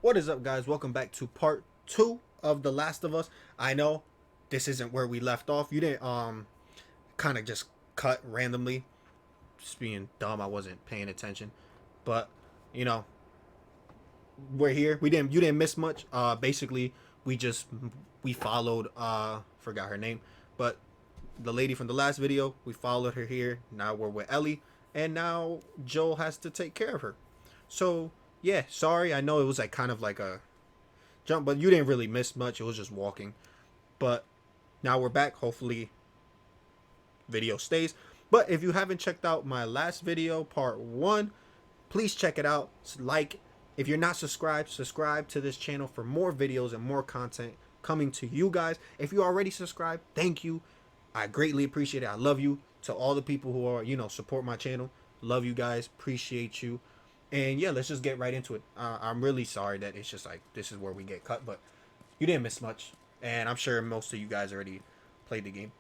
What is up, guys? Welcome back to part 2 of The Last of Us. I know this isn't where we left off. You didn't kind of just cut randomly. Just being dumb, I wasn't paying attention. But, you know, we're here. You didn't miss much. Basically, we followed forgot her name, but the lady from the last video, we followed her here. Now we're with Ellie, and now Joel has to take care of her. So, yeah, sorry. I know it was like kind of like a jump, but you didn't really miss much. It was just walking. But now we're back. Hopefully video stays. But if you haven't checked out my last video, part 1, please check it out. Like, if you're not subscribed, subscribe to this channel for more videos and more content coming to you guys. If you already subscribed, thank you. I greatly appreciate it. I love you. To all the people who are, support my channel. Love you guys. Appreciate you. And yeah, let's just get right into it. I'm really sorry that it's just like this is where we get cut, but you didn't miss much, and I'm sure most of you guys already played the game.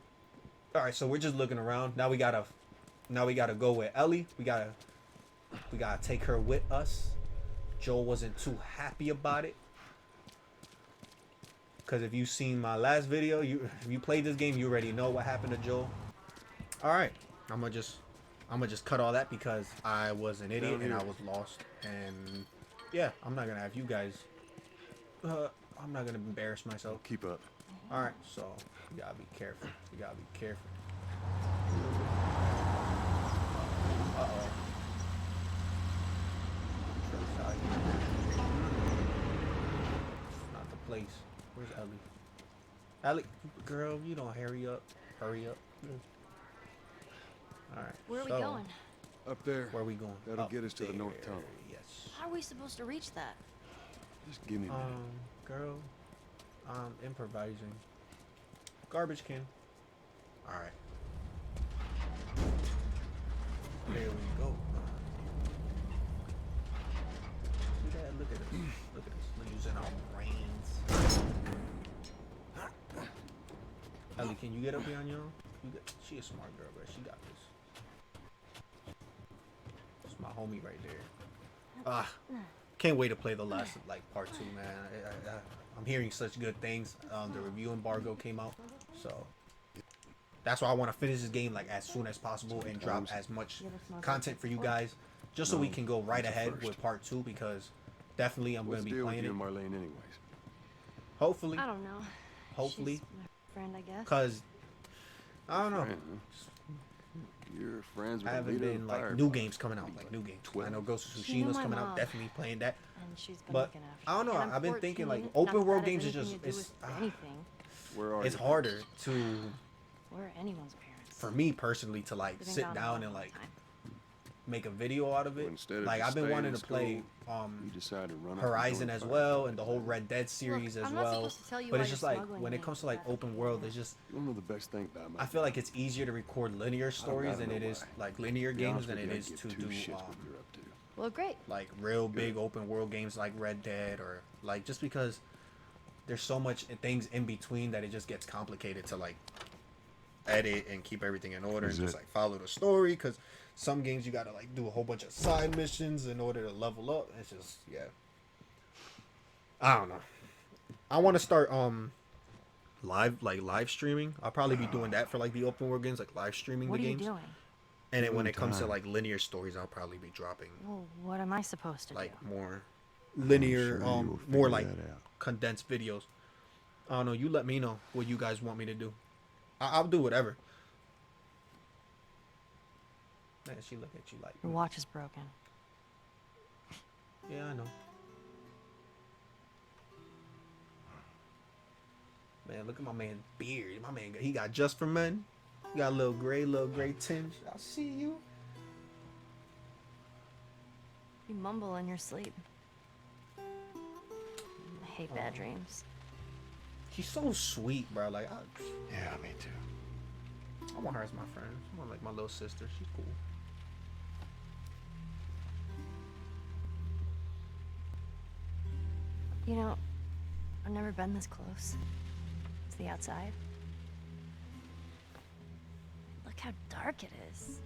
All right, so we're just looking around. Now we gotta go with Ellie. We gotta take her with us. Joel wasn't too happy about it, because if you've seen my last video, if you played this game, you already know what happened to Joel. All right, I'm gonna just cut all that because I was an idiot and I was lost. And yeah, I'm not gonna have you guys. I'm not gonna embarrass myself. Keep up. All right, so you gotta be careful. You gotta be careful. Uh-oh. It's not the place. Where's Ellie? Ellie, girl, you don't hurry up. Hurry up. All right. Where are we going? Up there. Where are we going? That'll Up get us to the north tunnel. Yes. How are we supposed to reach that? Just give me a minute. Girl, improvising. Garbage can. All right. There we go. See that? Look at us. Look at us. We're using our brains. Ellie, can you get up here on your own? She a smart girl, bro. She got this. That's my homie right there. Can't wait to play the last part 2, man. I'm hearing such good things. The review embargo came out, so that's why I want to finish this game like as soon as possible and drop as much content for you guys, just so we can go right ahead with part 2, because definitely I'm going to be playing it. Marlene anyways? Hopefully. I don't know. Hopefully. She's my friend, I guess. Cause I don't know. You're friends with I haven't been like new games coming out, like new games. I know Ghost of Tsushima's coming out, definitely playing that. And she's been But looking after I don't know. me. And I'm I've been thinking like 14, open not world that has games is anything just to do with anything. Where are it's you? harder to We're anyone's parents. for me personally to like We've been sit gone down a and long like time. make a video out of Well, it. instead of Like just I've been staying wanting in to play You decided to run Horizon as well, and the whole Red Dead series as I'm not well. supposed to tell you But why it's just you're like smuggling when it things, comes to like but open world, it's just You don't know the best thing about my I feel like it's easier to record linear stories gotta than it know is why. like linear To be games honest than with it you, I is give to two do shits what you're up to. Well, great. like real big open world games like Red Dead, or like just because there's so much things in between that it just gets complicated to like edit and keep everything in order and just like follow the story, because some games you gotta like do a whole bunch of side missions in order to level up. It's just I don't know. I want to start live streaming. I'll probably be doing that for like the open world games, like live streaming What the are you games. doing? And then when it comes to like linear stories, I'll probably be dropping Well, what am I supposed to like do? more linear, sure you will more figure like that out. condensed videos. I don't know. You let me know what you guys want me to do. I'll do whatever. Man, she look at you like, Your watch is broken. yeah, I know. Man, look at my man's beard. My man, he got just for men. He got a little gray tinge. I see you. You mumble in your sleep. I hate bad dreams. She's so sweet, bro. Like, Yeah, me too. I want her as my friend. I want like my little sister. She's cool. You know, I've never been this close to the outside. Look how dark it is.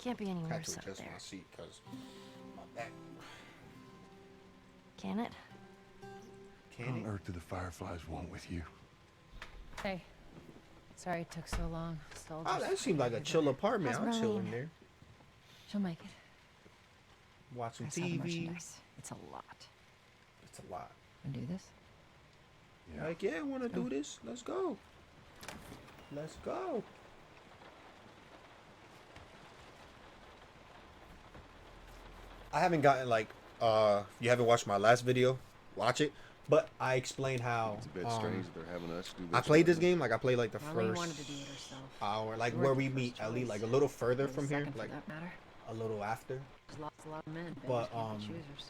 Can't be any I had worse to out adjust there. my seat because my back. Can it? What Can on it? earth do the Fireflies want with you? Hey. Sorry it took so long. Soldiers Oh, that seemed like a everywhere. chill apartment. How's I'll chill in Marlene? there, She'll make it. watch some I saw the TV. merchandise. It's a lot. It's a lot. Wanna do this? Yeah. Like, yeah, I want to do this. Let's go. Let's go. I haven't gotten like, you haven't watched my last video, watch it. But I explained how It's a bit strange that they're having us do this. I played this with them. game. Like I played like the Marlene first wanted to do it herself. hour, like You where weren't we the meet first Ellie, choice. like a little further Or the from here, second, like for that matter. a little after. There's lots, a lot of men. But, Beggars can't be choosers.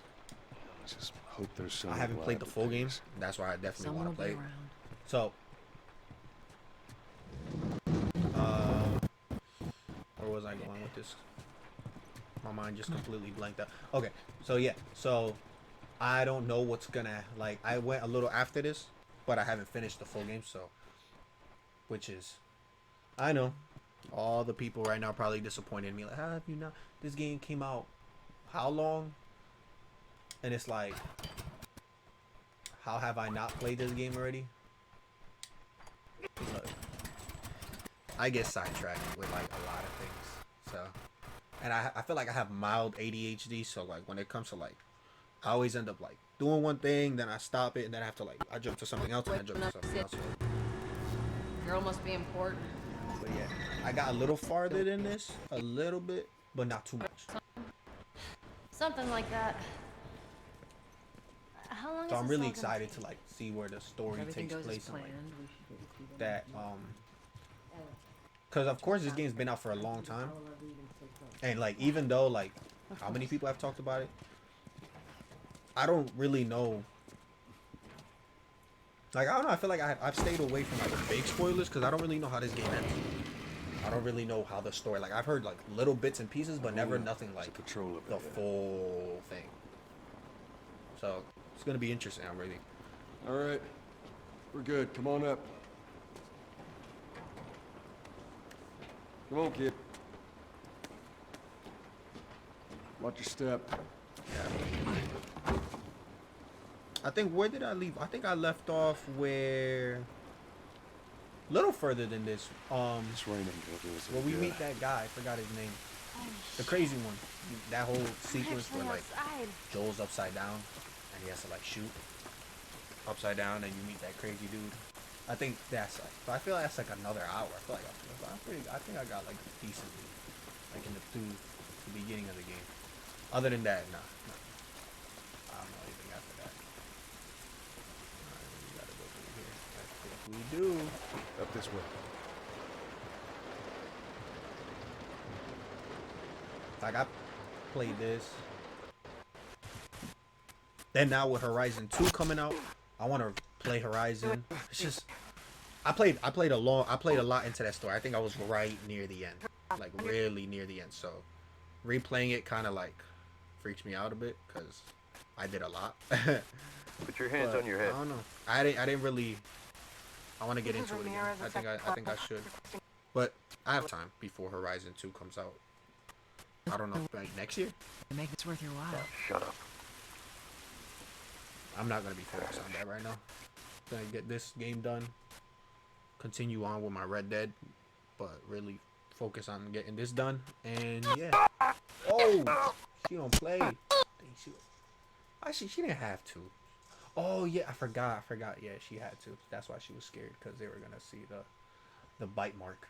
I just hope there's some. I haven't played the full game. That's why I definitely Someone want will to be play it. around. So, where was I going with this? My mind just completely blanked out. Okay, so yeah, so I don't know what's gonna like. I went a little after this, but I haven't finished the full game. So, which is, I know, all the people right now are probably disappointed in me. Like, how have you not? This game came out how long? And it's like, how have I not played this game already? Look, I get sidetracked with like a lot of things. So, and I feel like I have mild ADHD. So like when it comes to like, I always end up like doing one thing, then I stop it, and then I have to like I jump to something else, and I jump to something else. Girl must be important. But yeah, I got a little farther than this, a little bit, but not too much. Something like that. How long So is I'm this really all gonna excited take? to like see where the story Everything takes goes as place and planned. like We should be able to that because of course this game's been out for a long time, and like even though like how many people have talked about it, I don't really know. Like I don't know, I feel like I've stayed away from like big spoilers because I don't really know how this game ends. I don't really know how the story, like I've heard like little bits and pieces, but never nothing It's like a patrol of the it. Yeah. full thing. So it's gonna be interesting. I'm really. All right, we're good. Come on up. Come on, kid. Watch your step. I think where did I leave? I think I left off where. Little further than this. It's raining. Where we meet that guy. I forgot his name. The crazy one. That whole sequence where like outside. Joel's upside down and he has to like shoot upside down and you meet that crazy dude. I think that's like. But I feel like that's like another hour. I feel like I think I got like decently like in the beginning of the game. Other than that, nah. I don't know anything after that. Alright, we gotta go through here. I think we do. Up this way. Like I played this. Then now with Horizon 2 coming out, I want to play Horizon. It's just I played a lot into that story. I think I was right near the end. Like really near the end. So replaying it kind of like freaks me out a bit cuz I did a lot. Put your hands But on your I head. don't know. I didn't really I want to get into it again. I think I should. But I have time before Horizon 2 comes out. I don't know, like next year. To make this worth your while. Shut up. I'm not gonna be focused on that right now. Gonna get this game done. Continue on with my Red Dead, but really focus on getting this done. And yeah. Oh, she don't play. Dang, actually, she didn't have to. Oh yeah, I forgot. Yeah, she had to. That's why she was scared because they were gonna see the bite mark.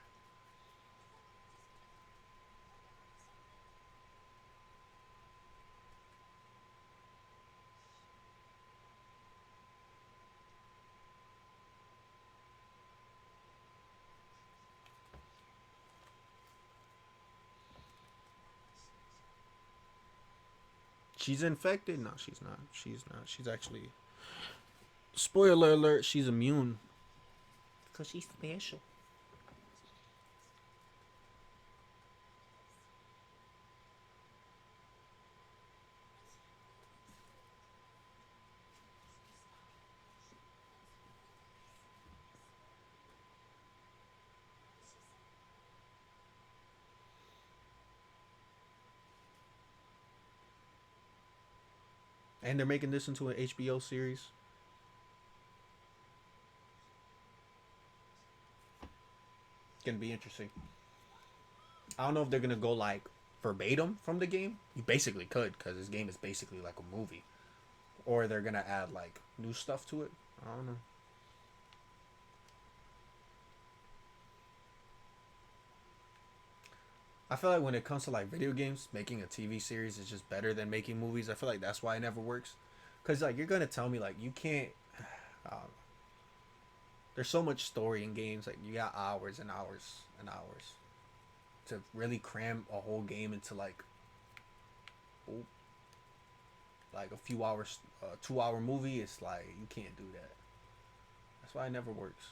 She's infected? No, she's not. She's not. She's actually. Spoiler alert, she's immune. Because she's special. And they're making this into an HBO series. Gonna be interesting. I don't know if they're gonna go like verbatim from the game. You basically could, because this game is basically like a movie. Or they're gonna add like new stuff to it. I don't know. I feel like when it comes to like video games, making a TV series is just better than making movies. I feel like that's why it never works. Cause like you're gonna tell me like you can't. There's so much story in games. Like you got hours and hours and hours to really cram a whole game into like a few hours, 2 hour movie. It's like you can't do that. That's why it never works.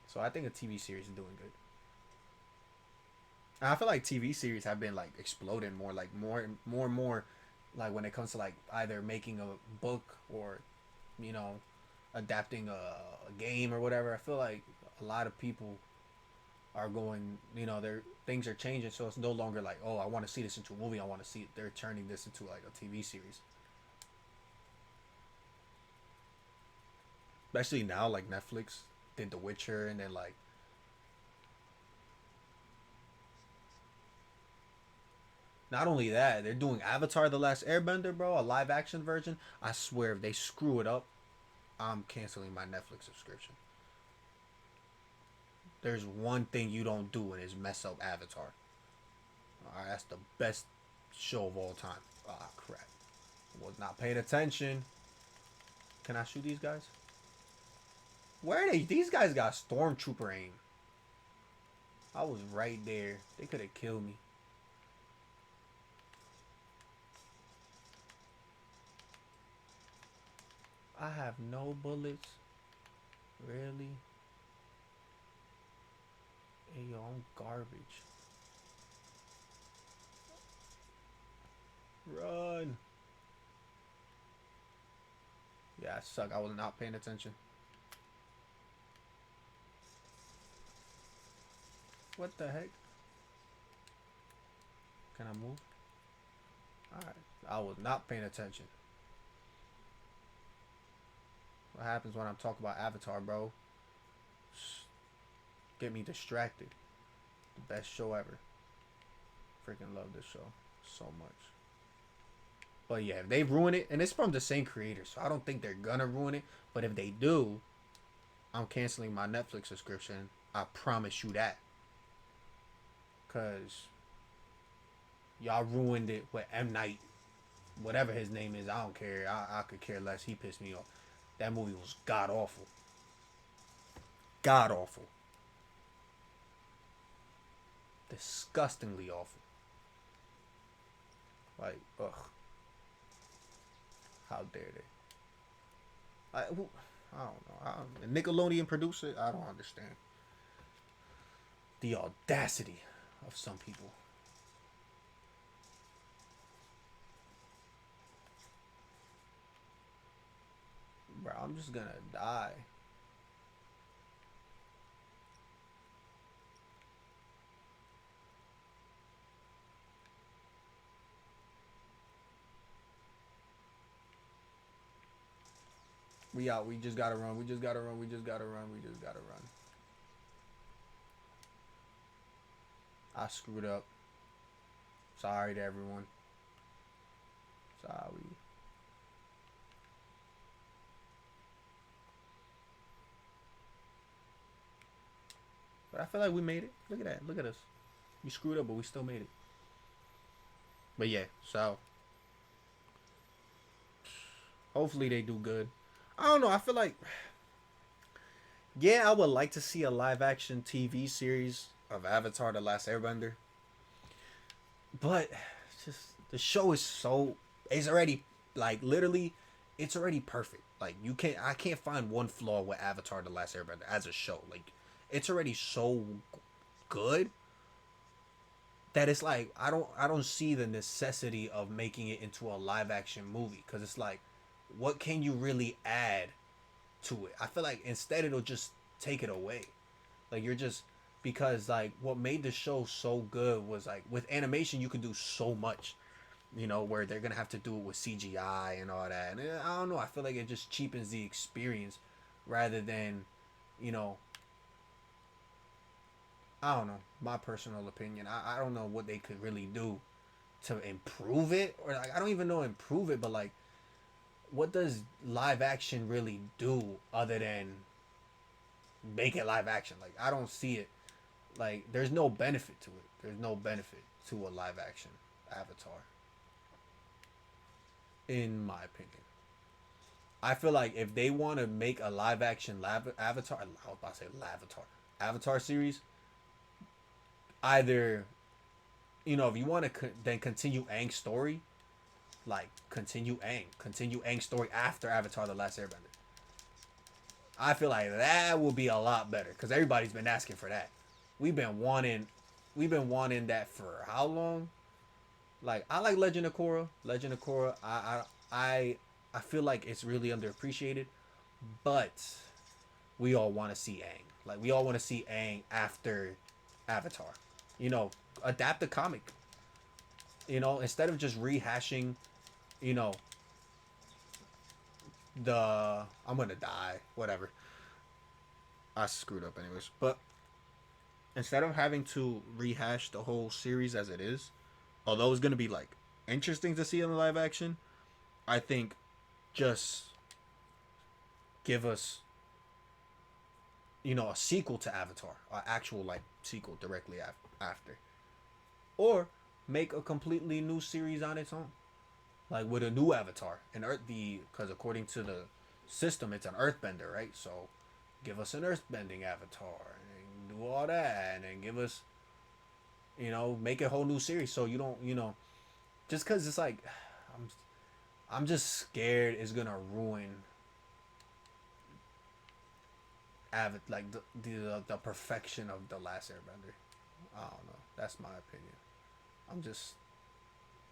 So I think a TV series is doing good. And I feel like TV series have been like exploding more, like more and more, like when it comes to like either making a book or, you know, adapting a game or whatever. I feel like a lot of people are going, you know, their things are changing, so it's no longer like, oh, I want to see this into a movie. I want to see it. They're turning this into like a TV series. Especially now, like Netflix did The Witcher, and then like not only that, they're doing Avatar: The Last Airbender, bro, a live action version. I swear, if they screw it up, I'm canceling my Netflix subscription. There's one thing you don't do, and it's mess up Avatar. Alright, that's the best show of all time. Ah, crap. Was not paying attention. Can I shoot these guys? Where are they? These guys got stormtrooper aim. I was right there. They could have killed me. I have no bullets. Really? Hey, yo, I'm garbage. Run. Yeah, I suck. I was not paying attention. What the heck? Can I move? Alright. I was not paying attention. What happens when I'm talking about Avatar, bro? Get me distracted. The best show ever. Freaking love this show so much. But yeah, if they ruin it, and it's from the same creator, so I don't think they're gonna ruin it. But if they do, I'm canceling my Netflix subscription. I promise you that. Cause y'all ruined it with M. Night. Whatever his name is, I don't care. I could care less. He pissed me off. That movie was god awful. God awful. Disgustingly awful. Like, ugh. How dare they? I don't know. Nickelodeon producer, I don't understand. The audacity of some people. Bro, I'm just gonna die. We out. We just gotta run. We just gotta run. We just gotta run. We just gotta run. I screwed up. Sorry to everyone. Sorry. But I feel like we made it. Look at that. Look at us. We screwed up, but we still made it. But yeah, so hopefully they do good. I don't know. I feel like, yeah, I would like to see a live action TV series of Avatar: The Last Airbender. But just the show is so, it's already like literally, it's already perfect. Like I can't find one flaw with Avatar: The Last Airbender as a show. Like it's already so good that it's like I don't see the necessity of making it into a live action movie, because it's like, what can you really add to it? I feel like instead it'll just take it away. Like you're just, because like what made the show so good was like with animation you can do so much. you know, where they're gonna have to do it with CGI and all that. And I don't know. I feel like it just cheapens the experience rather than, you know, I don't know. My personal opinion. I don't know what they could really do to improve it, or like I don't even know improve it, but like, what does live action really do other than make it live action? Like I don't see it. Like there's no benefit to it. There's no benefit to a live action Avatar. In my opinion. I feel like if they want to make a live action Avatar, I was about to say Avatar series, either, you know, if you want to then continue Aang's story, like continue Aang's story after Avatar: The Last Airbender. I feel like that will be a lot better because everybody's been asking for that. We've been wanting that for how long? Like I like Legend of Korra. I feel like it's really underappreciated, but we all want to see Aang. Like we all want to see Aang after Avatar. You know, adapt the comic. You know, instead of just rehashing, you know, the I'm gonna die, whatever. I screwed up anyways. But instead of having to rehash the whole series as it is, although it's gonna be like interesting to see in the live action, I think just give us, you know, a sequel to Avatar, an actual like sequel directly after, or make a completely new series on its own, like with a new Avatar and because according to the system it's an Earthbender, right? So give us an Earthbending Avatar and do all that, and then give us, you know, make a whole new series. So you don't, you know, just because it's like I'm just scared it's gonna ruin like the perfection of The Last Airbender. I don't know. That's my opinion. I'm just,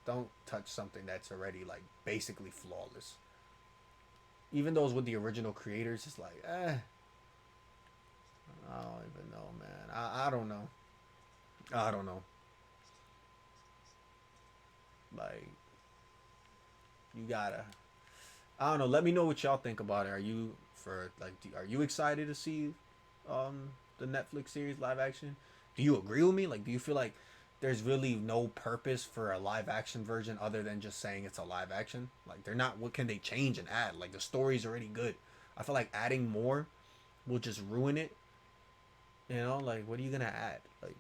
don't touch something that's already like basically flawless. Even those with the original creators, it's like, I don't even know, man. I don't know. I don't know. Like, you gotta, I don't know. Let me know what y'all think about it. Are you are you excited to see the Netflix series live action? Do you agree with me? Like, do you feel like there's really no purpose for a live action version other than just saying it's a live action? Like, they're not, what can they change and add? Like, the story's already good. I feel like adding more will just ruin it. You know, like, what are you gonna add? Like,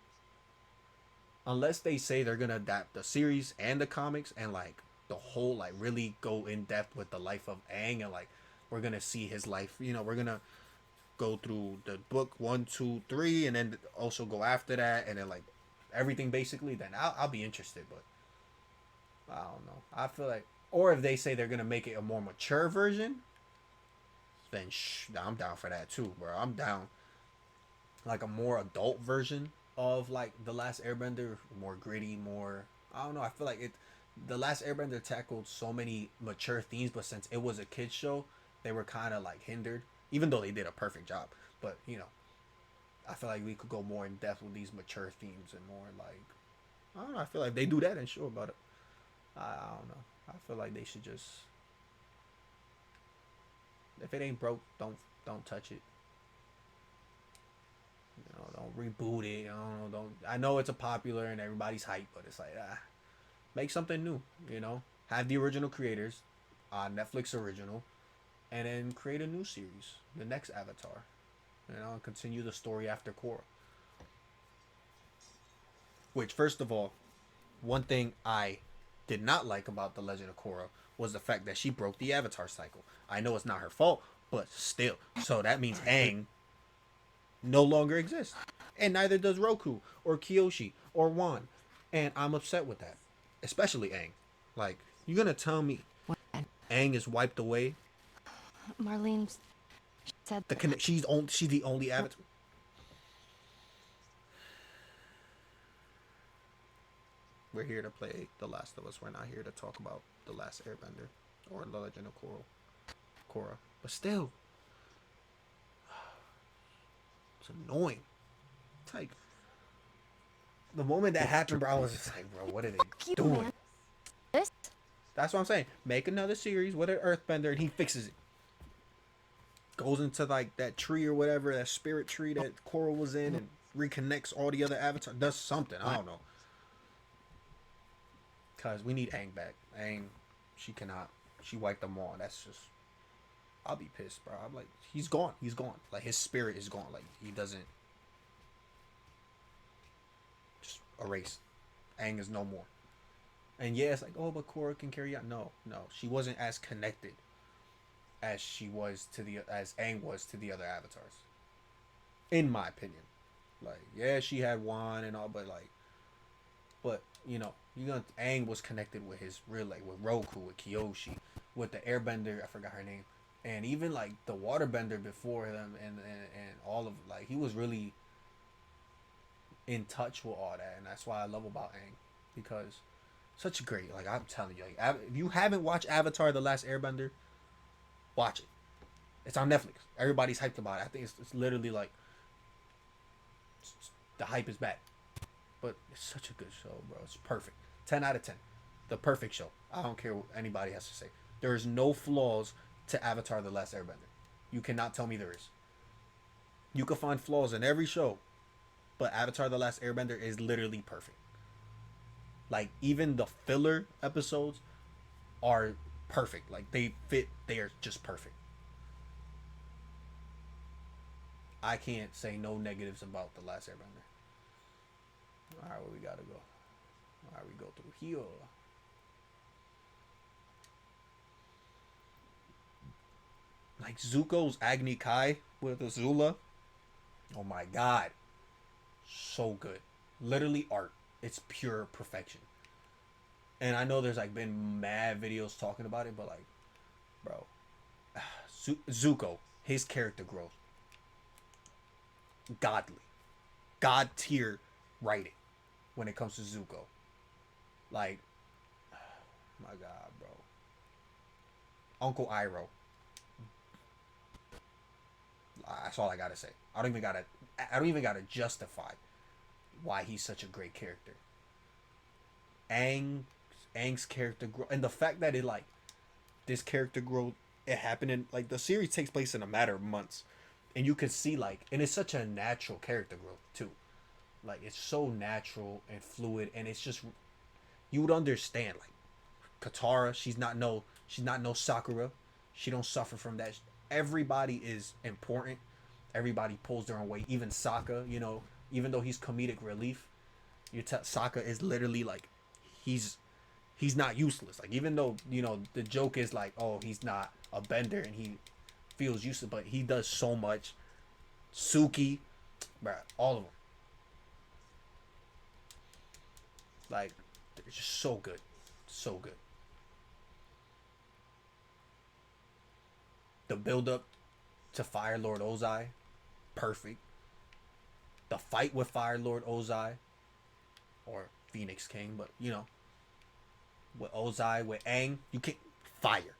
unless they say they're gonna adapt the series and the comics and like the whole, like really go in depth with the life of Aang, and like we're gonna see his life, you know, we're gonna go through the book 1, 2, 3, and then also go after that, and then like everything basically, then I'll be interested. But I don't know. I feel like, or if they say they're gonna make it a more mature version, then I'm down for that too, bro. I'm down. Like a more adult version of like The Last Airbender, more gritty, more, I don't know. I feel like The Last Airbender tackled so many mature themes, but since it was a kids show, they were kind of like hindered, even though they did a perfect job. But you know, I feel like we could go more in depth with these mature themes and more like, I don't know. I feel like they do that and sure about it. I don't know. I feel like they should just, if it ain't broke, don't touch it. You know, don't reboot it. I know it's a popular and everybody's hype, but it's like, make something new. You know, have the original creators, Netflix original, and then create a new series, the next Avatar. You know, and continue the story after Korra. Which, first of all, one thing I did not like about The Legend of Korra was the fact that she broke the Avatar cycle. I know it's not her fault, but still. So that means Aang no longer exists. And neither does Roku or Kyoshi or Wan. And I'm upset with that. Especially Aang. Like, you gonna tell me Aang is wiped away? Marlene said She's the only Avatar. We're here to play The Last of Us. We're not here to talk about The Last Airbender or The Legend of Korra. But still, it's annoying. It's like, the moment that happened, bro, I was just like, bro, what are they doing? This? That's what I'm saying. Make another series with an Earthbender, and he fixes it. Goes into like that tree or whatever, that spirit tree that Coral was in, and reconnects all the other avatars. Does something. I don't know. Cause we need Aang back. Aang, she cannot. She wiped them all. That's just. I'll be pissed, bro. I'm like, he's gone. He's gone. Like his spirit is gone. Like he doesn't. Just erase. Aang is no more. And yeah, it's like, oh, but Korra can carry out. No, no, she wasn't as connected as she was to the as Aang was to the other avatars. In my opinion, like, yeah, she had one and all, but you know, Aang was connected with his real, like, with Roku, with Kyoshi, with the Airbender. I forgot her name, and even like the Waterbender before them, and all of, like, he was really in touch with all that, and that's why I love about Aang, because such a great, like, I'm telling you, like, if you haven't watched Avatar: The Last Airbender, watch it. It's on Netflix. Everybody's hyped about it. I think it's literally like the hype is back. But it's such a good show, bro. It's perfect. 10 out of 10. The perfect show. I don't care what anybody has to say. There is no flaws to Avatar: The Last Airbender. You cannot tell me there is. You can find flaws in every show, but Avatar: The Last Airbender is literally perfect. Like, even the filler episodes are perfect. Like, they fit. They are just perfect. I can't say no negatives about The Last Airbender. Alright, where we gotta go? Alright, we go through here. Like Zuko's Agni Kai with Azula. Oh my god. So good. Literally art. It's pure perfection. And I know there's like been mad videos talking about it, but like, bro. Zuko, his character growth. Godly. God tier writing when it comes to Zuko. Like, my god, bro. Uncle Iroh. That's all I gotta say. I don't even gotta justify why he's such a great character. Aang's character growth, and the fact that this character growth, it happened in, like, the series takes place in a matter of months, and you can see, like, and it's such a natural character growth too. Like, it's so natural and fluid, and it's just, you would understand, like, Katara, she's not no Sakura. She don't suffer from that. Everybody is important. Everybody pulls their own weight. Even Sokka, you know, even though he's comedic relief, Sokka is literally like, he's not useless. Like, even though, you know, the joke is like, oh, he's not a bender and he feels useless, but he does so much. Suki, bruh, all of them. Like, it's just so good. So good. The build up to Fire Lord Ozai, perfect. The fight with Fire Lord Ozai, or Phoenix King, but you know, with Ozai, with Aang, you can't fire.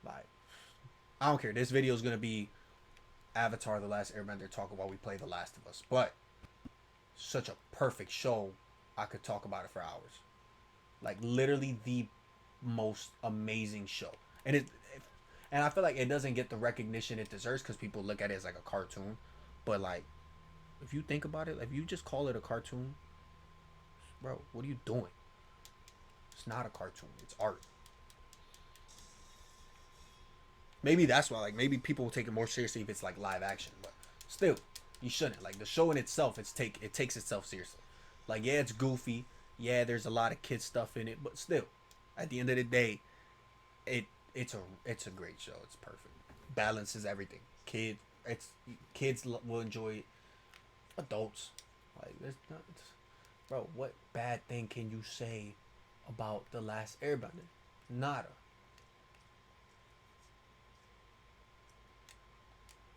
Like, I don't care. This video is gonna be Avatar: The Last Airbender talking while we play The Last of Us, but such a perfect show. I could talk about it for hours. Like, literally the most amazing show, and I feel like it doesn't get the recognition it deserves because people look at it as like a cartoon, but like, if you think about it, if you just call it a cartoon, bro, what are you doing? It's not a cartoon, it's art. Maybe that's why, like, maybe people will take it more seriously if it's like live action, but still, you shouldn't. Like, the show in itself, it takes itself seriously. Like, yeah, it's goofy, yeah, there's a lot of kid stuff in it, but still, at the end of the day, it's a great show. It's perfect. Balances everything. Kids will enjoy it. Adults, like, there's not, bro. What bad thing can you say about The Last Airbender? Nada.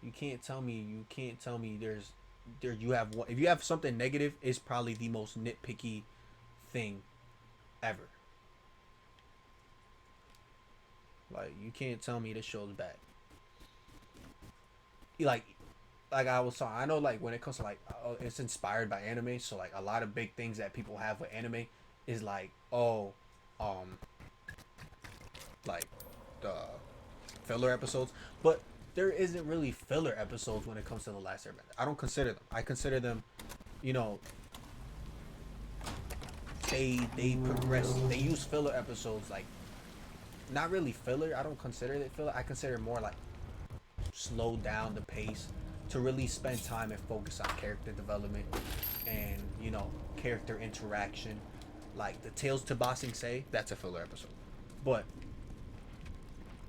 You can't tell me you have one. If you have something negative, it's probably the most nitpicky thing ever. Like, you can't tell me this show's bad. Like, like I was saying, I know like when it comes to like it's inspired by anime, so like a lot of big things that people have with anime is like like the filler episodes, but there isn't really filler episodes when it comes to The Last Airbender. I don't consider them. I consider them, you know, they progress. They use filler episodes like not really filler. I don't consider it filler. I consider it more like slow down the pace to really spend time and focus on character development and, you know, character interaction. Like the Tales to Ba Sing Se, that's a filler episode, but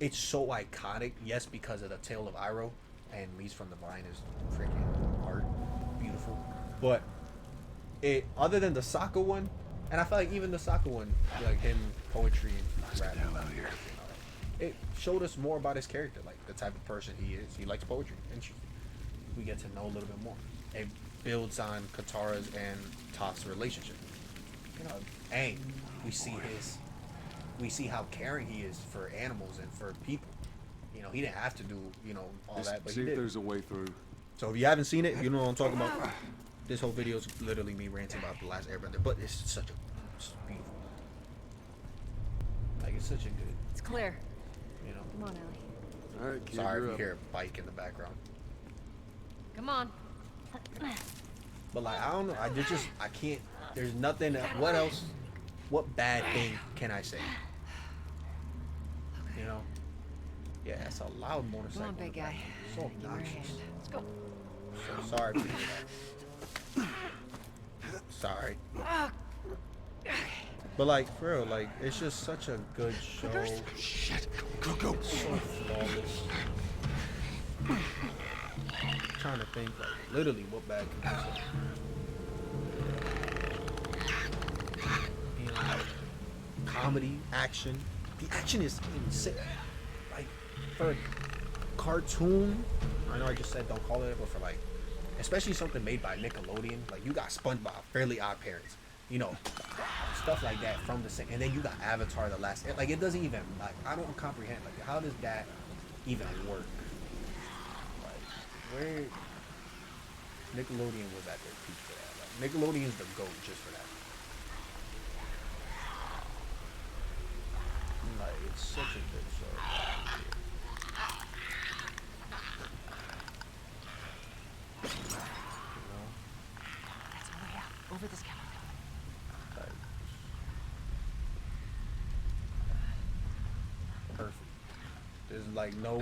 it's so iconic. Yes, because of the Tale of Iroh and Leaves from the Vine is freaking art, beautiful. But it, other than the Sokka one, and I feel like even the Sokka one, like him poetry and rap, it showed us more about his character, like the type of person he is. He likes poetry. Interesting. We get to know a little bit more. It builds on Katara's and Toph's relationship. You know, Aang, we see how caring he is for animals and for people. You know, he didn't have to do, you know, all that, but See he if did. there's a way through. So if you haven't seen it, you know what I'm talking about. This whole video is literally me ranting about The Last Airbender, but it's it's beautiful. Like it's such a good, It's clear. you know. Come on, Ellie. All right, kid, Sorry if you're you up. hear a bike in the background. Come on. But like I don't know, I can't. There's nothing. What else? What bad thing can I say? You know? Yeah, that's a loud motorcycle. Come on, big guy. So Give me your obnoxious. hand. Let's go. So sorry for that. Sorry. But like for real, like it's just such a good show. Shit. Go. So flawless. I'm trying to think like literally what bad can I say? You know, comedy, action. The action is insane. Like for a cartoon, I know I just said don't call it, but for like, especially something made by Nickelodeon, like you got SpongeBob, Fairly Odd Parents, you know, stuff like that from the same, and then you got Avatar: The Last, like it doesn't even like I don't comprehend like how does that even work? Like where Nickelodeon was at their peak for that. Like Nickelodeon's the GOAT just for that. Like it's such a good show. You know? That's all we have. Over this counter. Like, perfect. There's like no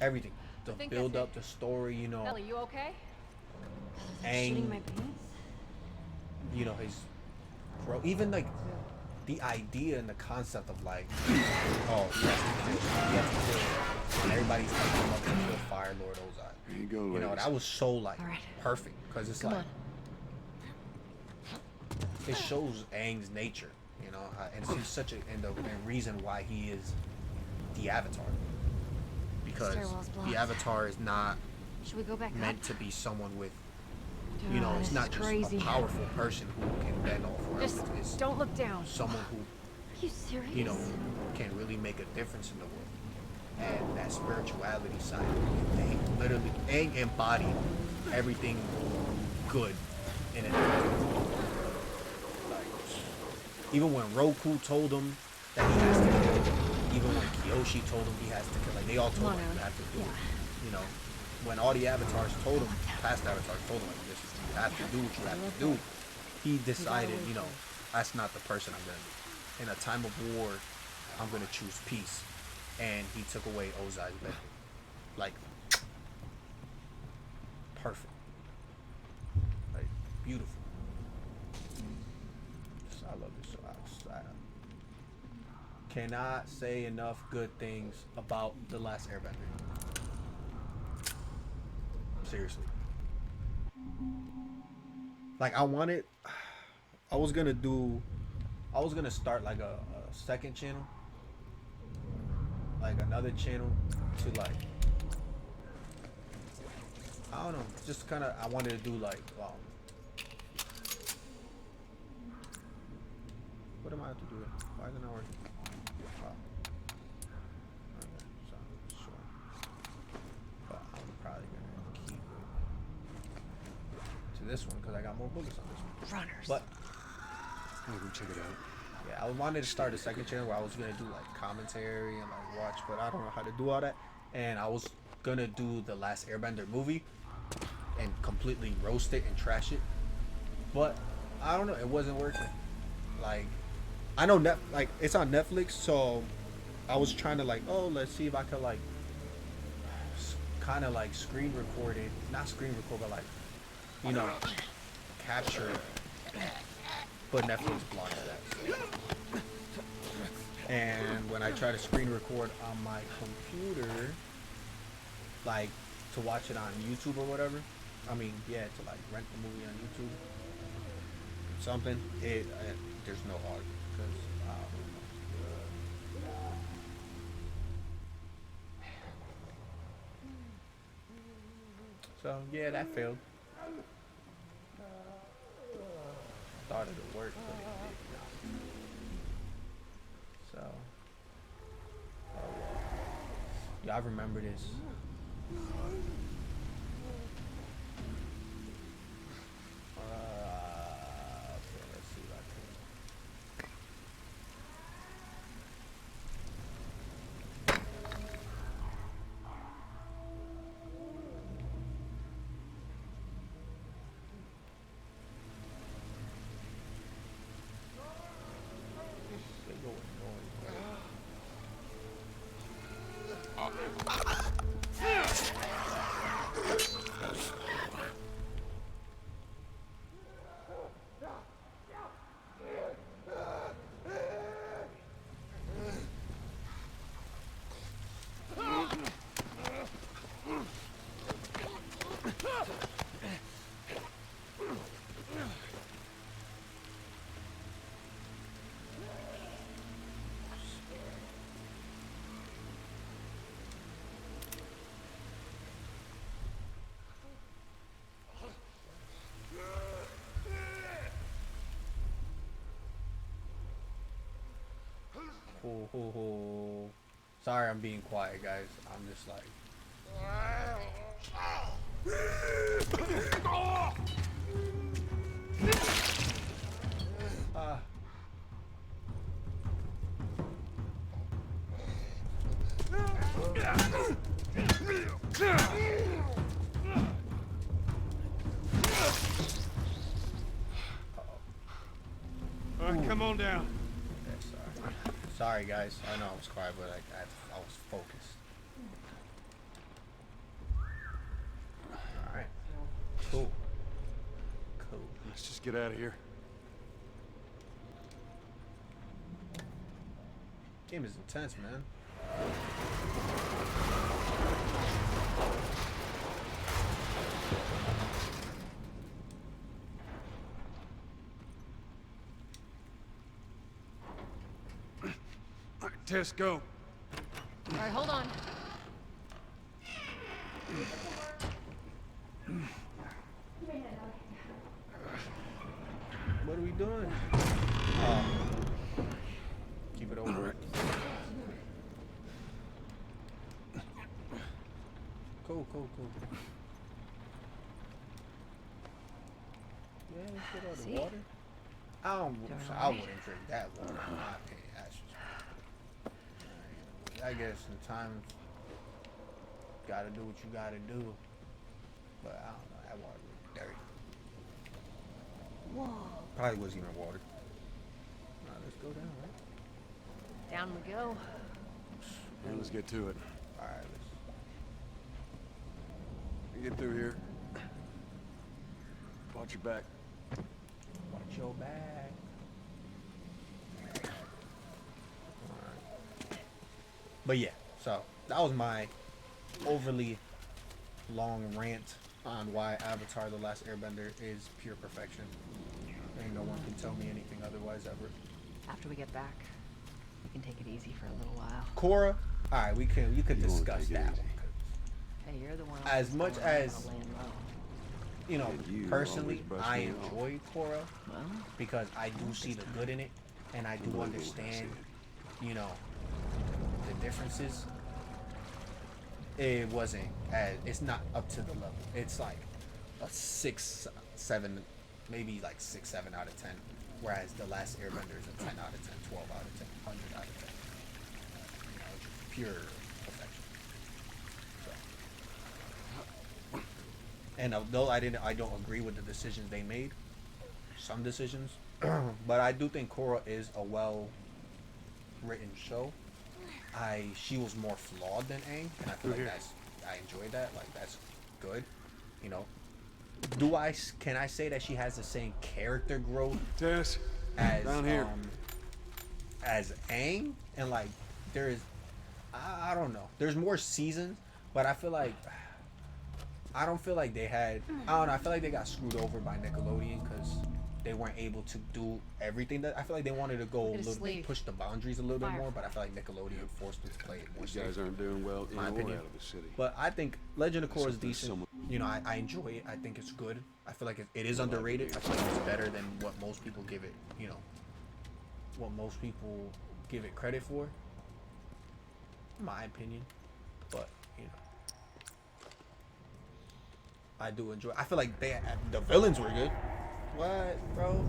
everything. The think build that's up, the story, you know, Ellie, you okay? Shooting Aang, my pants? you know, his bro, even like the idea and the concept of like, oh, he has to kill, and everybody's telling him to kill Fire Lord Ozai. Here you go, You know, ladies. that was so like All right. perfect because it's Come like on. it shows Aang's nature, you know, and he's such a and the reason why he is the Avatar, because Stairwell's blocked. the Avatar is not Should we go back meant up? to be someone with, you know, God, it's this not is just crazy. a powerful person who can bend all four Just elements. It's don't look down. someone who, Are you serious? you know, can really make a difference in the world. And that spirituality side, they literally Aang embodied everything good in it. Like, even when Roku told him that he has to kill, even when Kyoshi told him he has to kill, like they all told Come on, him you Ellie. have to do it. Yeah. You know, when all the avatars told him, past avatars told him, like, this is, you have to do what you have to do. He decided, you know, that's not the person I'm gonna be. In a time of war, I'm gonna choose peace. And he took away Ozai's bed. Like, perfect. Like, beautiful. I love this show. I cannot say enough good things about The Last Airbender. Seriously. Like, I was gonna start like a second channel. Like another channel to like, I don't know, just kind of, I wanted to do like, what am I have to do here? Why is it not working? Oh. Okay, so, sure. But I'm probably gonna keep this one because I got more bullets on this one. Runners. But I'm gonna go check it out. yeah, I wanted to start a second channel where I was gonna do like commentary and like watch, but I don't know how to do all that. And I was gonna do the last Airbender movie and completely roast it and trash it, but I don't know, it wasn't working. Like, I know like it's on Netflix, so I was trying to like, oh, let's see if I could like kind of like screen record it, not screen record, but like, you know, capture it. But Netflix blocks that. And when I try to screen record on my computer, like to watch it on YouTube or whatever, I mean, yeah, to like rent the movie on YouTube, something, there's no audio because I don't know. So yeah, that failed. Thought it would work, but it did not. So, oh well. Yeah, I remember this. Okay, let's see if I can. They go with noise. Sorry, I'm being quiet, guys. I'm just like. All right, come on down. Okay, sorry, guys. I know I was quiet, but I was focused. All right. Cool. Cool. Let's just get out of here. Game is intense, man. All right, Tess, go. All right, hold on. What are we doing? Keep it over. Cool. Yeah, let's get all the See? water. I wouldn't drink that water. In my opinion, that's just. I guess sometimes gotta do what you gotta do. But I don't know, that water was dirty. Whoa. Probably wasn't even water. Alright, let's go down, right? Down we go. Yeah, let's get to it. Alright, let's. Get through here. Watch your back. Watch your back. Alright. But yeah, so that was my overly long rant on why Avatar: The Last Airbender is pure perfection. And no one can tell me anything otherwise ever. After we get back, we can take it easy for a little while. Korra, alright, we could You wanna discuss take it that easy. one. Hey, you're the one. As much always telling me as- how to land low. You know, And you personally, always brush I me off. enjoy Korra Well, because I do see the good in it, and I do Believe me when I understand, see you know, the differences. It wasn't as, it's not up to the level. It's like a 6, 7, maybe like 6, 7 out of 10. Whereas The Last Airbender is a 10 out of 10, 12 out of 10, 100 out of 10. You know, just pure perfection. So. And although I don't agree with the decisions they made, some decisions, but I do think Korra is a well-written show. She was more flawed than Aang, and I feel like I enjoyed that. Like that's good, you know. Can I say that she has the same character growth Tess, as down here. As Aang? And like there is, I don't know. There's more seasons, but I feel like I don't feel like they had. I don't know. I feel like they got screwed over by Nickelodeon because they weren't able to do everything that I feel like they wanted to go a little bit, push the boundaries a little bit more, but I feel like Nickelodeon forced them to play it more These safe. guys aren't doing well in or My out opinion. of the city. But I think Legend of Korra is So there's decent. someone- You know, I enjoy it. I think it's good. I feel like it is underrated. I feel like it's better than what most people give it. You know, what most people give it credit for. My opinion, but you know, I do enjoy. I feel like the villains were good. What, bro?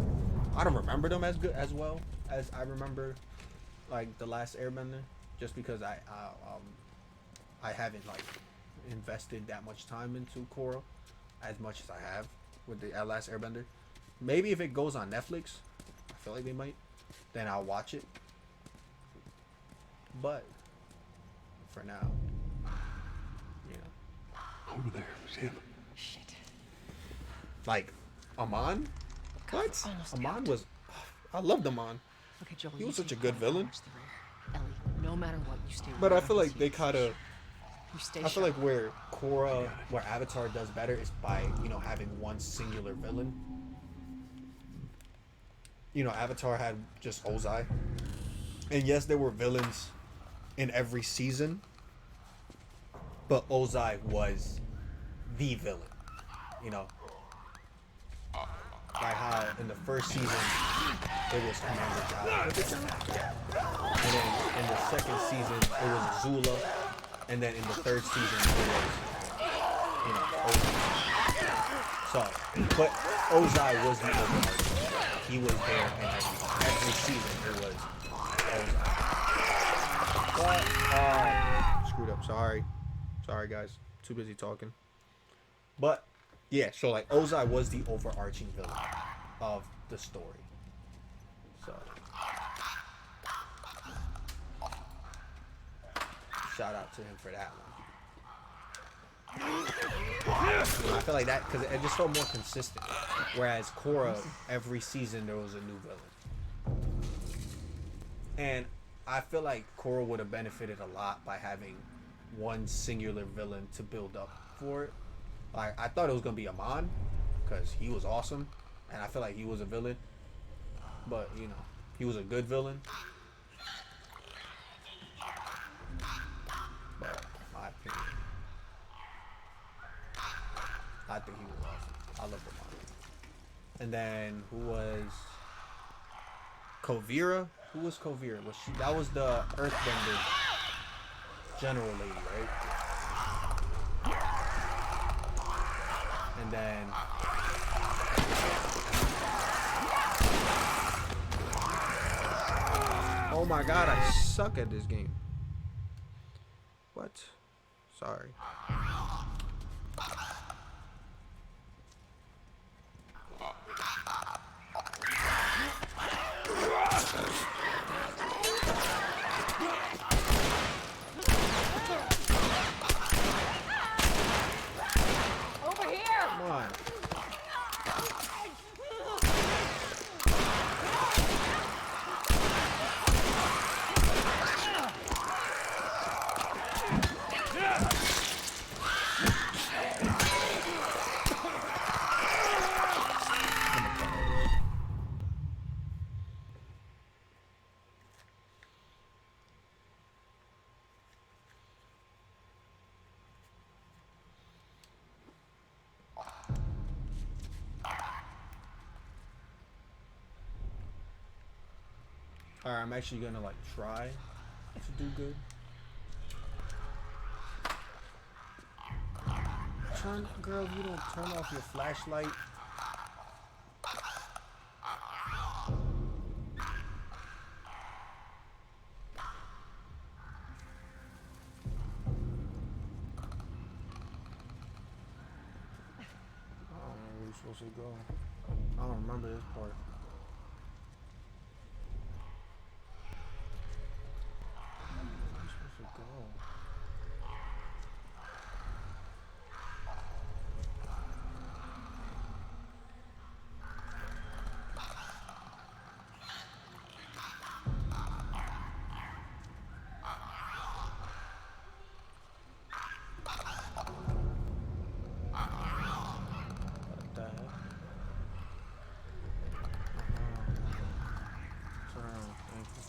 I don't remember them as good as well as I remember, like The Last Airbender, just because I haven't like invested that much time into Korra as much as I have with the Last Airbender. Maybe if it goes on Netflix, I feel like they might, then I'll watch it. But for now, you know, Over there was him. Shit. like Amon. What? Almost Amon out. was. I loved Amon. Okay, Joel. He you was such a take good point, I'll villain. watch the rear. Ellie, no matter what, you stay. But I right feel on like his they heels. kind of. You stay I feel sharp. like where Avatar does better is by, you know, having one singular villain. You know, Avatar had just Ozai. And yes, there were villains in every season. But Ozai was the villain. You know? Like how in the first season it was Commander Zhao. And then in the second season it was Azula. And then in the third season it was, you know, Ozai. So, but Ozai was the overarching. He was there in every season it was Ozai. But, screwed up, sorry. Sorry guys, too busy talking. But, yeah, so like Ozai was the overarching villain of the story. So, shout out to him for that one. You know, I feel like that because it just felt more consistent. Whereas Korra, every season there was a new villain, and I feel like Korra would have benefited a lot by having one singular villain to build up for it. Like I thought it was gonna be Amon because he was awesome, and I feel like he was a villain. But you know, he was a good villain. But my opinion, I think he was awesome. I love Amon. And then who was Kovira? Who was Kovira? Was she? That was the Earthbender general lady, right? And then oh my god, I suck at this game. What? Sorry. Over here. Come on. Alright, I'm actually gonna like try to do good. turn, girl, you don't turn off your flashlight. Where we supposed to go? I don't remember this part. Where we supposed to go? What the heck? Turn around. Thank you.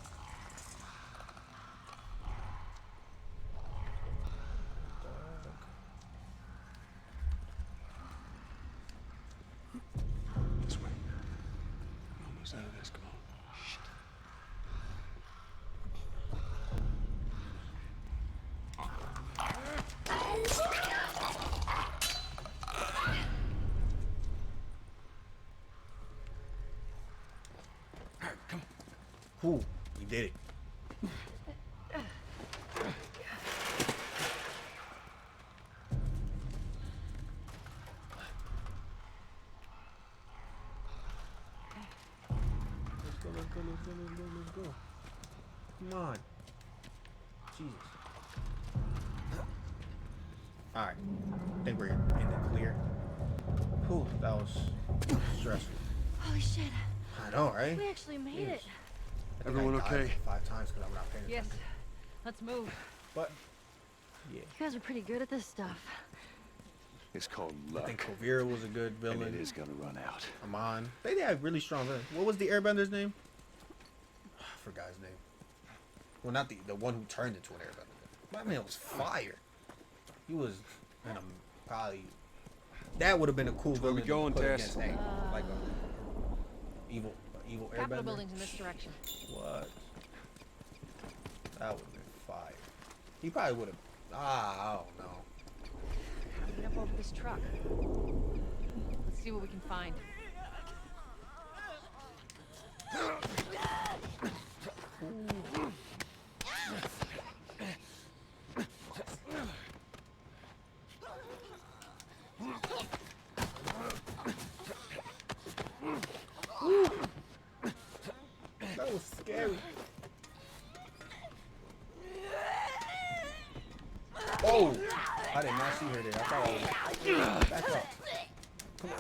What the heck? This way. We're almost out of this. Come on. Shit. Come on. Whew, you did it. Let's go, let's go, let's go, let's go, let's go. Come on. Jesus. Alright. I think we're in the clear. Whew, that was stressful. Holy shit. I know, right? We actually made Yes. it. I think Everyone I died okay? like 5 times because I'm not paying Yes. attention. Let's move. But, yeah. You guys are pretty good at this stuff. It's called I luck. think Kovira was a good And villain. it is gonna run out. Amon. They had really strong villains. What was the Airbender's name? I forgot his name. Well, not the one who turned into an Airbender. My man was fire. He was in a probably. That would have been a cool Where we villain to going, put Tess? against Aang. Like a evil Capitol Airbender. building's in this direction. What? That would have been fire. He probably would have. I don't know. Get up over this truck. Let's see what we can find. That was scary. Oh! I did not see her there. I thought I was. Back up. Come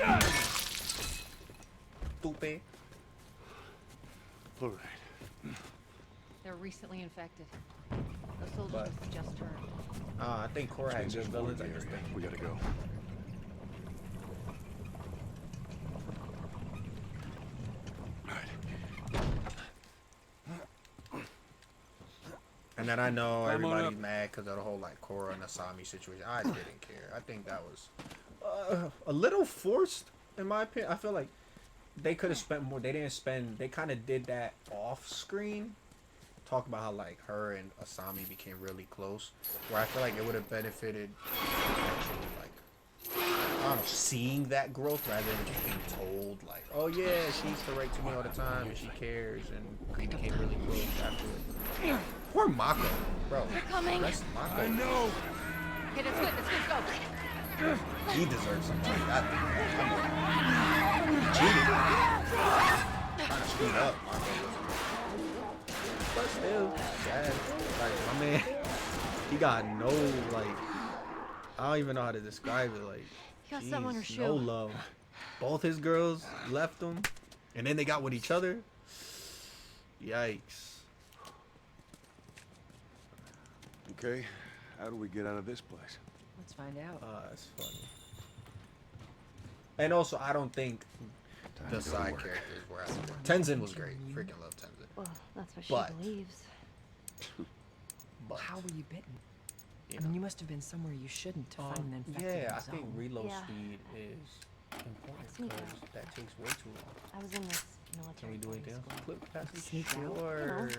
on. Stupid. All right. They're recently infected. Those soldiers But- must have just turned. I think Korra had good villains. I just think. We gotta go. And then I know Climb on everybody's up. mad because of the whole like Korra and Asami situation. I didn't care. I think that was a little forced in my opinion. I feel like they could have spent more. They didn't spend. They kind of did that off screen. Talk about how like her and Asami became really close. Where I feel like it would have benefited actually like I don't know, seeing that growth rather than just being told like, oh yeah, she used to write to me all the time and she cares and we became really close after. Poor Mako, bro. They're coming. That's Mako. I know. Okay, that's good. That's good. Go. He deserves something like that. Come on. Cheated. Trying to speed up. Mako was. But still, sad. Like my man, he got no like. I don't even know how to describe it. Like, He got something on her jeez, shoe. no love. Both his girls left him, and then they got with each other. Yikes. Okay, how do we get out of this place? Let's find out. That's funny. And also, I don't think Time the to go to side work. characters were as good. Tenzin was great. Freaking love Tenzin. Well, that's what But- she believes. But How were you bitten? you I mean, know. you must have been somewhere you shouldn't to find an infected Yeah, I zone. think reload Yeah. speed is important Sneak because out. that takes way too long. I was in this military. Can we do boarding anything else? school. Flip past the Sneak out? Sure.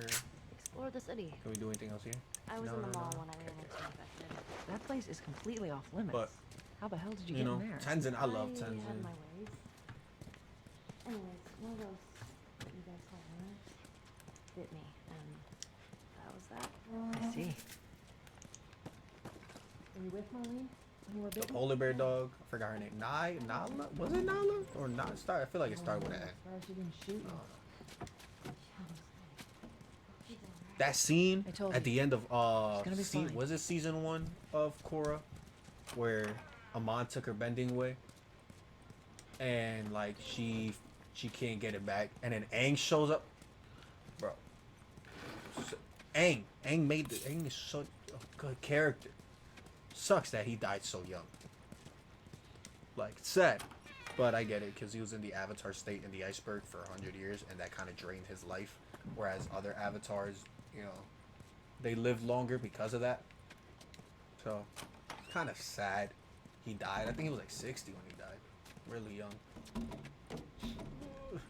Explore the city. Can we do anything else here? I was No, in the no, mall no. when I ran into infected. That place is completely off limits. But, how the hell did you you get know, in there? Tenzin, I love had Tenzin. my ways. Anyways, one of those what you guys call worms bit me, and that was that. I see. Were you with Marlene when you were The bitten? polar bear dog. I forgot her name. Nala? Was it Nala? Or not? I feel like it started with an N. As far as she didn't shoot you. That scene I told at you. the end of gonna be fine. was it season 1 of Korra, where Amon took her bending away, and like she can't get it back, and then Aang shows up, bro. Aang is such a good character. Sucks that he died so young. Like, sad, but I get it because he was in the Avatar state in the iceberg for 100 years, and that kind of drained his life. Whereas other avatars, you know, they lived longer because of that. So, it's kind of sad he died. I think he was like 60 when he died. Really young.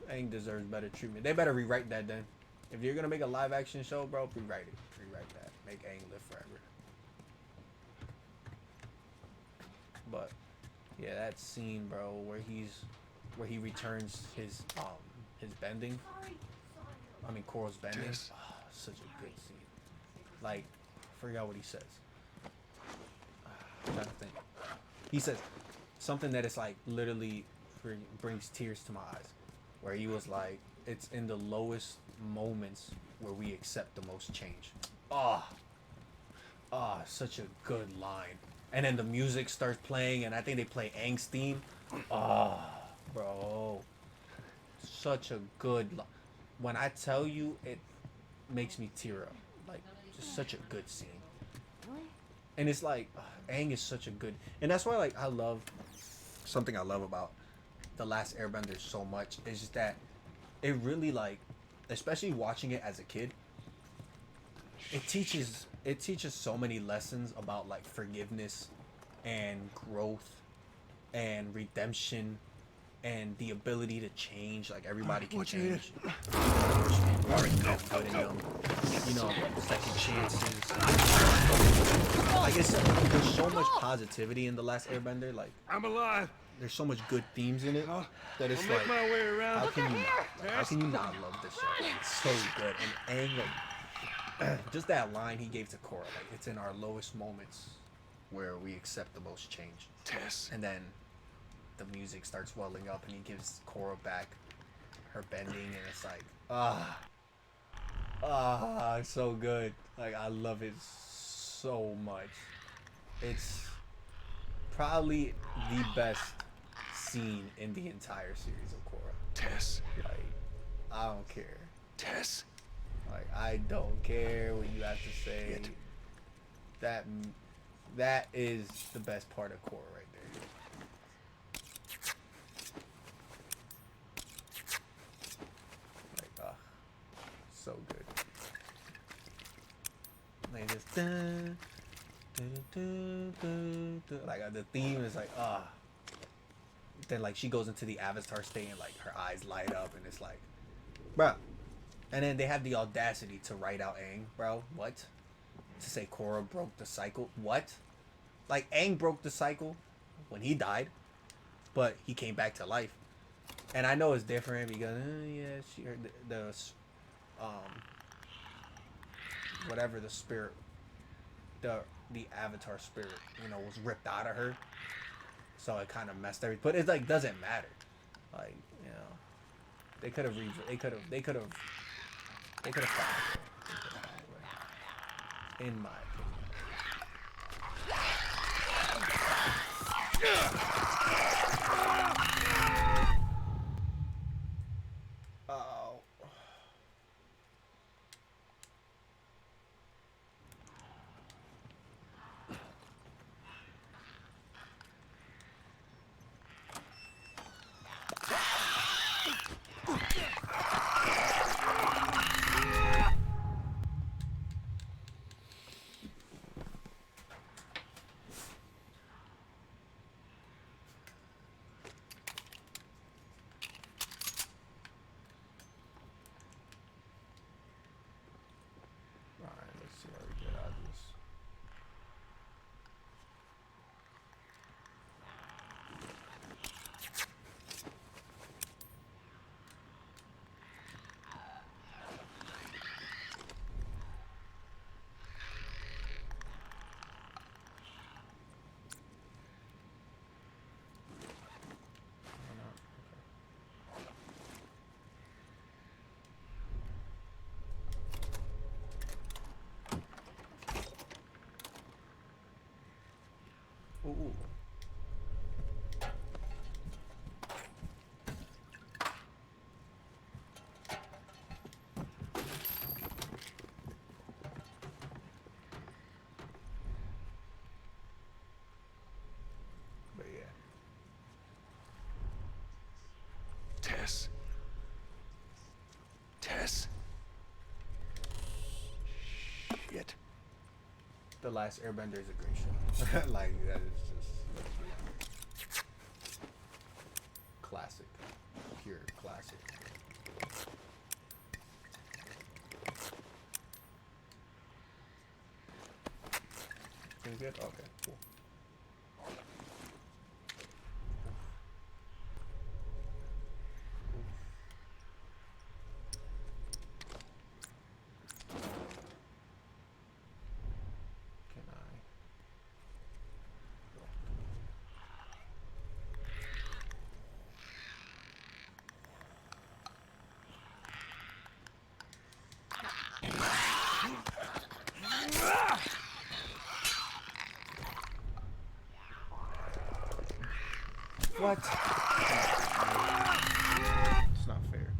Aang deserves better treatment. They better rewrite that then. If you're gonna make a live action show, bro, rewrite it. Rewrite that. Make Aang live forever. But yeah, that scene, bro, where he returns his bending. I mean, Korra's bending. Yes. Oh, such a good scene. Like, I forgot what he says. I'm trying to think. He says something that is like literally brings tears to my eyes. Where he was like, "It's in the lowest moments where we accept the most change." Such a good line. And then the music starts playing, and I think they play Aang's theme. Bro, such a good line. When I tell you, it makes me tear up. Like, just such a good scene. Really? And it's like, Aang is such a good, and that's why, like, I love something I love about The Last Airbender so much is just that it really, like, especially watching it as a kid, it teaches so many lessons about like forgiveness and growth and redemption and the ability to change. Like, everybody can Watch your change. Good in them. You know, second chances. Like, there's so much positivity in The Last Airbender. Like, I'm alive. there's so much good themes in it that it's I'll like, make my way around. how can you not love this show? It's so good. And Aang, like, just that line he gave to Korra, like, it's in our lowest moments where we accept the most change. Tess. And then the music starts welling up, and he gives Korra back her bending, and it's like, it's so good. Like, I love it so much. It's probably the best scene in the entire series of Korra. Tess. Like, I don't care. Tess. Like, I don't care what you have to say. It. That is the best part of Korra right there. Like, so good. Like, just dun, dun, dun, dun, dun. Like, the theme is like, Then, like, she goes into the Avatar state, and like her eyes light up, and it's like, bruh. And then they have the audacity to write out Aang, bro. What? To say Korra broke the cycle. What? Like, Aang broke the cycle when he died, but he came back to life. And I know it's different because, yeah, she heard the whatever the spirit, the Avatar spirit, you know, was ripped out of her. So it kind of messed everything. But it's like, doesn't matter. Like, you know, they could have found it, in my opinion. Oh. The Last Airbender is a great show. Like that is just classic, pure classic. Feeling good? Okay, cool. Can I? What? It's not fair.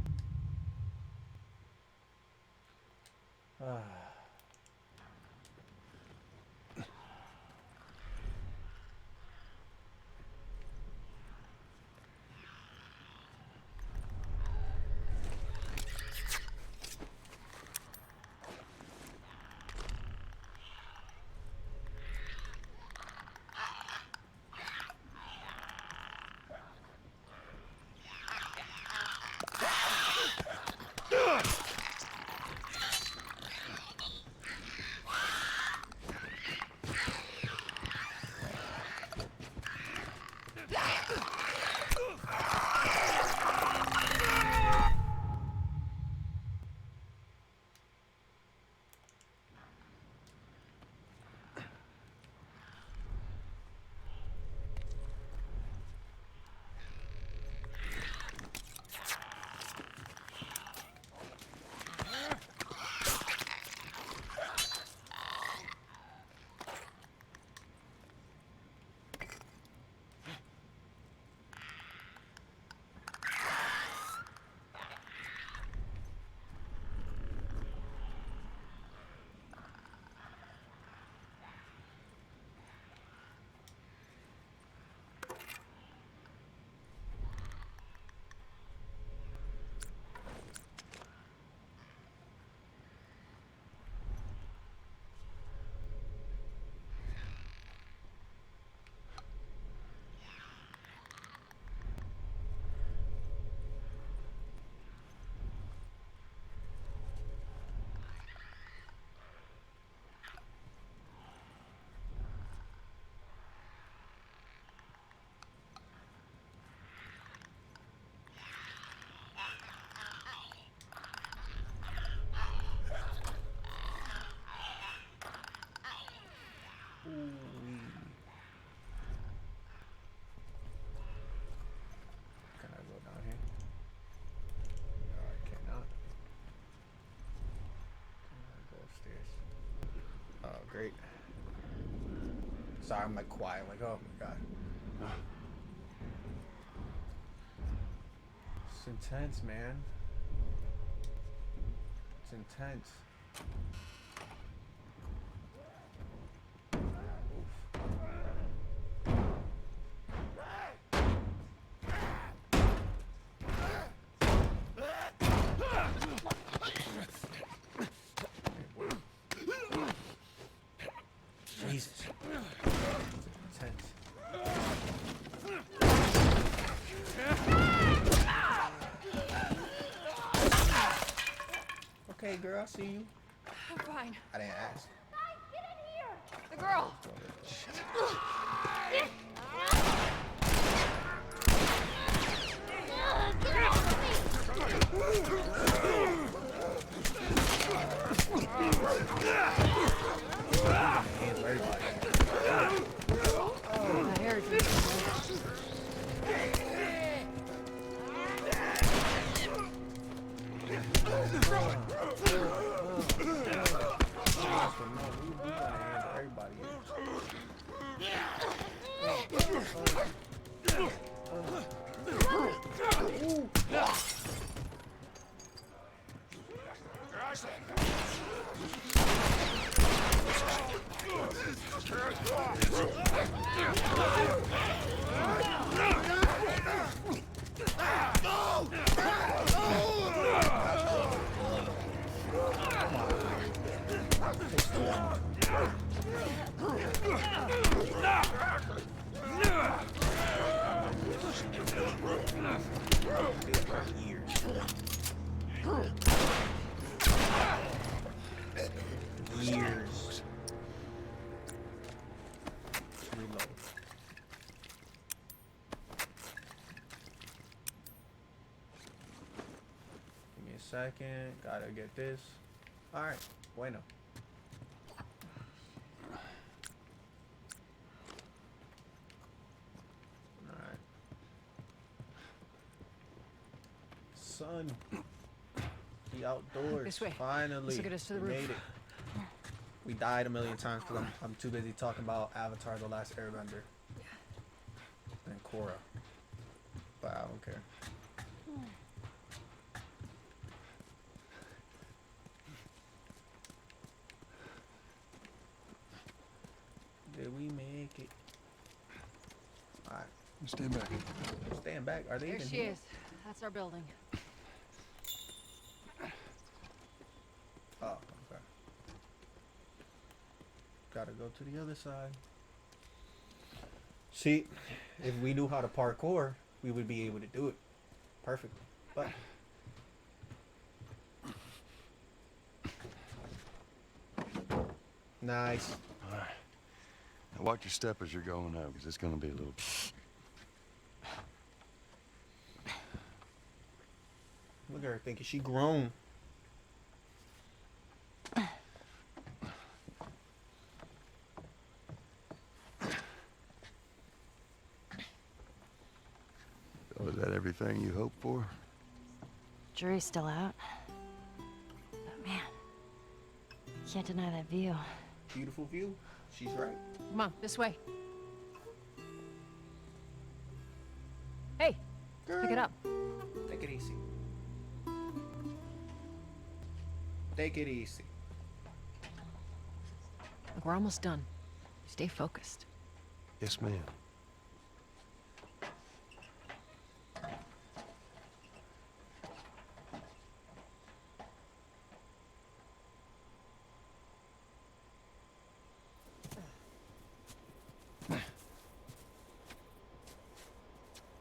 Can I go down here? No, I cannot. Can I go upstairs? Oh, great. Sorry, I'm like quiet, like, oh my god. It's intense, man. It's intense. Jesus. It's intense. Okay, girl, I see you. I'm fine. I didn't ask. The girl. Hands very bad. My hair is Come on. Years. Reload. Give me a second. Gotta get this. Alright. Bueno. Alright. Son. The outdoors. This way. Finally. This will get us to the We roof. made it. We died a million times because I'm too busy talking about Avatar: The Last Airbender and Korra. But I don't care. Did we make it? Alright, Stand back. stand back. Are they There even she here? is. That's our building. Oh, okay. Gotta go to the other side. See, if we knew how to parkour, we would be able to do it perfectly. But nice. All right. Now watch your step as you're going up, because it's going to be a little... Look at her thinking she grown. So is that everything you hoped for? Jury's still out. But man, can't deny that view. Beautiful view. She's right. Come on, this way. Hey, pick it up. Take it easy. Take it easy. Look, we're almost done. Stay focused. Yes, ma'am.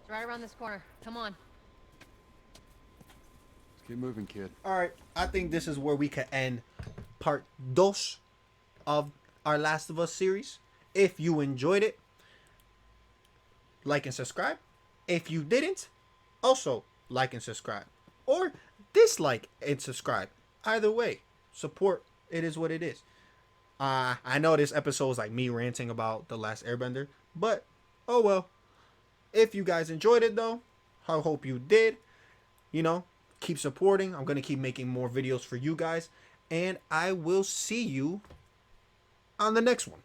It's right around this corner. Come on. Let's keep moving, kid. All right, I think this is where we can end part dos of our Last of Us series. If you enjoyed it, like and subscribe. If you didn't, also like and subscribe. Or dislike and subscribe. Either way, support. It is what it is. I know this episode is like me ranting about The Last Airbender, but oh well. If you guys enjoyed it though, I hope you did. You know, keep supporting. I'm going to keep making more videos for you guys. And I will see you on the next one.